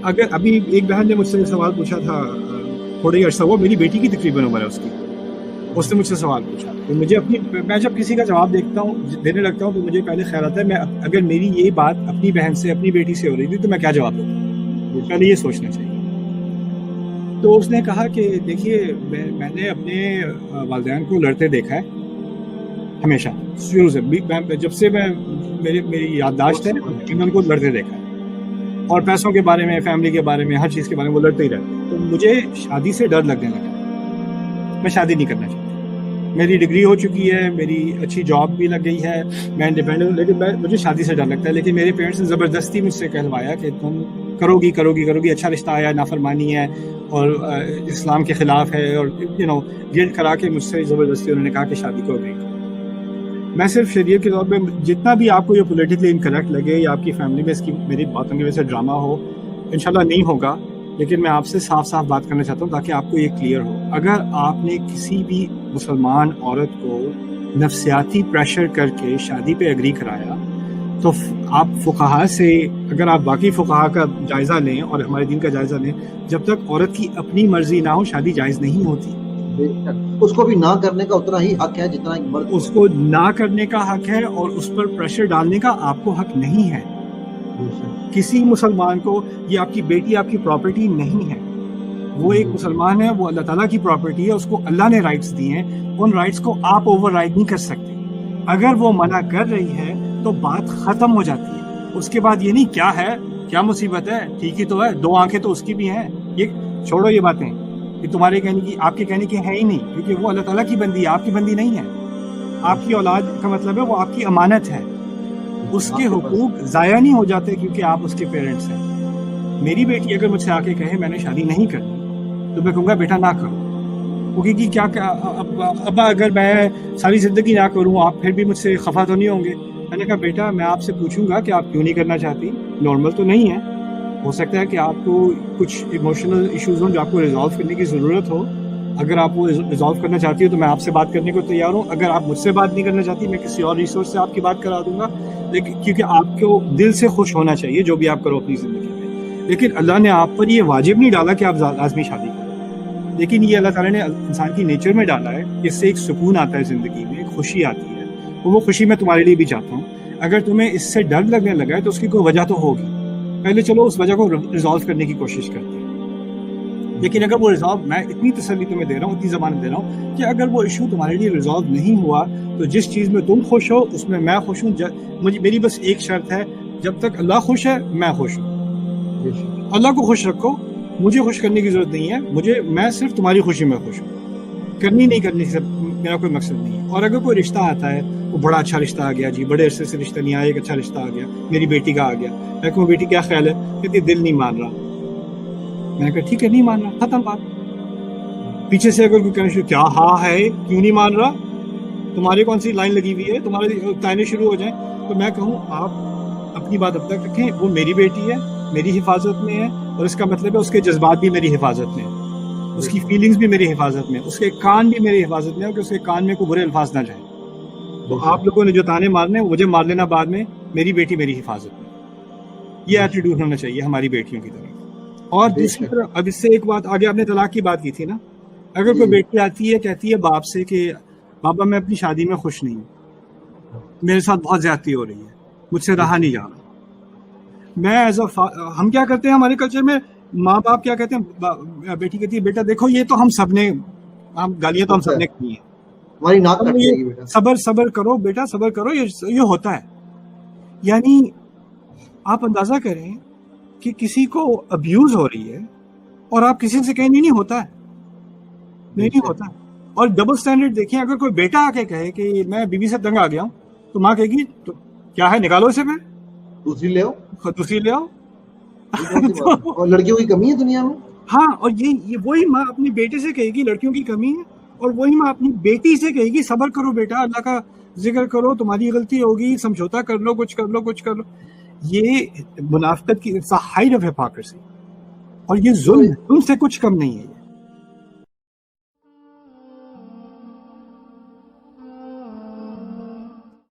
اگر ابھی ایک بہن نے مجھ سے سوال پوچھا تھا تھوڑے ہی عرصہ ہوا، میری بیٹی کی تقریباً عمر ہے اس کی، اس نے مجھ سے سوال پوچھا تو مجھے میں جب کسی کا جواب دینے لگتا ہوں تو مجھے پہلے خیال آتا ہے اگر میری یہ بات اپنی بہن سے اپنی بیٹی سے ہو رہی تھی تو میں کیا جواب دیتا، پہلے یہ سوچنا چاہیے. تو اس نے کہا کہ دیکھیے میں نے اپنے والدین کو لڑتے دیکھا ہے ہمیشہ شروع سے، جب سے میری یادداشت ہے میں ان کو لڑتے دیکھا ہے، اور پیسوں کے بارے میں، فیملی کے بارے میں، ہر چیز کے بارے میں وہ لڑتے ہی رہتے ہیں. تو مجھے شادی سے ڈر لگنے لگا، میں شادی نہیں کرنا چاہتا. میری ڈگری ہو چکی ہے، میری اچھی جاب بھی لگ گئی ہے، میں انڈیپینڈنٹ، لیکن مجھے شادی سے ڈر لگتا ہے. لیکن میرے پیرنٹس نے زبردستی مجھ سے کہلوایا کہ تم کرو گی، اچھا رشتہ آیا، نافرمانی ہے اور اسلام کے خلاف ہے، اور گلٹ کرا کے مجھ سے زبردستی انہوں نے کہا کہ شادی کو اگری کرو. میں صرف شریعت کے طور پہ جتنا بھی آپ کو یہ پولیٹیکلی انکریکٹ لگے یا آپ کی فیملی میں اس کی میری باتوں کی وجہ سے ڈرامہ ہو، انشاءاللہ نہیں ہوگا، لیکن میں آپ سے صاف بات کرنا چاہتا ہوں تاکہ آپ کو یہ کلیئر ہو. اگر آپ نے کسی بھی مسلمان عورت کو نفسیاتی پریشر کر کے شادی پہ اگری کرایا تو آپ فقہا سے، اگر آپ باقی فقہا کا جائزہ لیں اور ہمارے دین کا جائزہ لیں، جب تک عورت کی اپنی مرضی نہ ہو شادی جائز نہیں ہوتی. اس کو بھی نہ کرنے کا اتنا ہی حق ہے جتنا ایک مرد اس کو نہ کرنے کا حق ہے، اور اس پر پریشر ڈالنے کا آپ کو حق نہیں ہے. کسی مسلمان کو یہ آپ کی بیٹی آپ کی پراپرٹی نہیں ہے، وہ ایک مسلمان ہے، وہ اللہ تعالیٰ کی پراپرٹی ہے، اس کو اللہ نے رائٹس دی ہیں، ان رائٹس کو آپ اوور رائڈ نہیں کر سکتے. اگر وہ منع کر رہی ہے تو بات ختم ہو جاتی ہے. اس کے بعد یہ نہیں کیا ہے، کیا مصیبت ہے، ٹھیک ہی تو ہے، دو آنکھیں تو اس کی بھی ہیں، یہ چھوڑو یہ باتیں، یہ تمہارے کہنے کی، آپ کے کہنے کی ہے ہی نہیں، کیونکہ وہ اللہ تعالیٰ کی بندی ہے، آپ کی بندی نہیں ہے. آپ کی اولاد کا مطلب ہے وہ آپ کی امانت ہے، اس کے حقوق ضائع نہیں ہو جاتے کیونکہ آپ اس کے پیرنٹس ہیں. میری بیٹی اگر مجھ سے آ کے کہے میں نے شادی نہیں کرنی تو میں کہوں گا بیٹا نہ کرو. وہ کہے گی کیا ابا اگر میں ساری زندگی نہ کروں آپ پھر بھی مجھ سے خفا تو نہیں ہوں گے؟ میں نے کہا بیٹا میں آپ سے پوچھوں گا کہ آپ کیوں نہیں کرنا چاہتی، نارمل تو نہیں ہے، ہو سکتا ہے کہ آپ کو کچھ ایموشنل ایشوز ہوں جو آپ کو ریزالو کرنے کی ضرورت ہو. اگر آپ وہ ریزالو کرنا چاہتی ہو تو میں آپ سے بات کرنے کو تیار ہوں. اگر آپ مجھ سے بات نہیں کرنا چاہتی میں کسی اور ریسورس سے آپ کی بات کرا دوں گا، لیکن کیونکہ آپ کو دل سے خوش ہونا چاہیے جو بھی آپ کرو اپنی زندگی میں. لیکن اللہ نے آپ پر یہ واجب نہیں ڈالا کہ آپ لازمی شادی کریں، لیکن یہ اللہ تعالیٰ نے انسان کی نیچر میں ڈالا ہے. اس سے ایک سکون آتا ہے زندگی میں، ایک خوشی آتی ہے، وہ خوشی میں تمہارے لیے بھی چاہتا ہوں. اگر تمہیں اس سے ڈر لگنے لگا ہے تو اس کی کوئی وجہ تو ہوگی، پہلے چلو اس وجہ کو ریزالو کرنے کی کوشش کرتے ہیں. لیکن اگر وہ ریزالو، میں اتنی تسلی تمہیں دے رہا ہوں، اتنی ضمانت دے رہا ہوں کہ اگر وہ ایشو تمہارے لیے ریزالو نہیں ہوا تو جس چیز میں تم خوش ہو اس میں میں خوش ہوں. میری بس ایک شرط ہے، جب تک اللہ خوش ہے میں خوش ہوں. اللہ کو خوش رکھو، مجھے خوش کرنے کی ضرورت نہیں ہے، میں صرف تمہاری خوشی میں خوش ہوں. کرنی نہیں کرنی سے میرا کوئی مقصد نہیں ہے. اور اگر کوئی رشتہ آتا ہے، وہ بڑا اچھا رشتہ آ گیا، جی بڑے عرصے سے رشتہ نہیں آیا، ایک اچھا رشتہ آ گیا، میری بیٹی کا آ گیا، میں کہوں بیٹی کیا خیال ہے، کہتی دل نہیں مان رہا. میں نے کہا ٹھیک ہے نہیں مان رہا، ختم بات. پیچھے سے اگر کوئی کہنا شروع کیا ہاں ہے کیوں نہیں مان رہا، تمہاری کون سی لائن لگی ہوئی ہے، تمہارے تانے شروع ہو جائیں، تو میں کہوں آپ اپنی بات اب تک رکھیں، وہ میری بیٹی ہے، میری حفاظت میں ہے، اور اس کا مطلب ہے اس کے جذبات بھی میری حفاظت میں ہیں، اس کی فیلنگز بھی میری حفاظت میں، اس کے کان بھی میری حفاظت میں ہے کہ اس کے کان میں کوئی برے الفاظ نہ جائیں. تو آپ لوگوں نے جو تانے مارنے مجھے مار لینا بعد میں، میری بیٹی میری حفاظت میں. یہ ایٹیٹیوڈ ہونا چاہیے ہماری بیٹیوں کی طرف. اور دوسری طرف اب اس سے ایک بات آگے، آپ نے طلاق کی بات کی تھی نا، اگر کوئی بیٹی آتی ہے کہتی ہے باپ سے کہ بابا میں اپنی شادی میں خوش نہیں ہوں، میرے ساتھ بہت زیادتی ہو رہی ہے، مجھ سے رہا نہیں جا رہا. میں ہم کیا کرتے ہیں ہمارے کلچر میں، ماں باپ کیا کہتے ہیں، بیٹی کہتی ہے بیٹا دیکھو یہ تو ہم سب نے، گالیاں تو ہم سب نے کی ہیں، صبر کرو بیٹا صبر کرو، یہ ہوتا ہے. یعنی آپ اندازہ کریں کہ کسی کو ابیوز ہو رہی ہے اور آپ کسی سے کہیں نہیں ہوتا ہے، نہیں ہوتا. اور ڈبل سٹینڈرڈ دیکھیں، اگر کوئی بیٹا آ کے کہے کہ میں بیوی سے تنگ آ گیا ہوں تو ماں کہے گی تو کیا ہے نکالو اسے، میں دوسری لے آؤ. اور لڑکیوں کی کمی ہے دنیا میں. ہاں، اور یہ وہی ماں اپنی بیٹے سے کہے گی لڑکیوں کی کمی ہے، اور وہی ماں اپنی بیٹی سے کہے گی صبر کرو بیٹا، اللہ کا ذکر کرو، تمہاری غلطی ہوگی، سمجھوتا کر لو، کچھ کر لو. یہ منافقت کی ہائٹ آف ہپوکریسی، اور یہ ظلم سے کچھ کم نہیں ہے.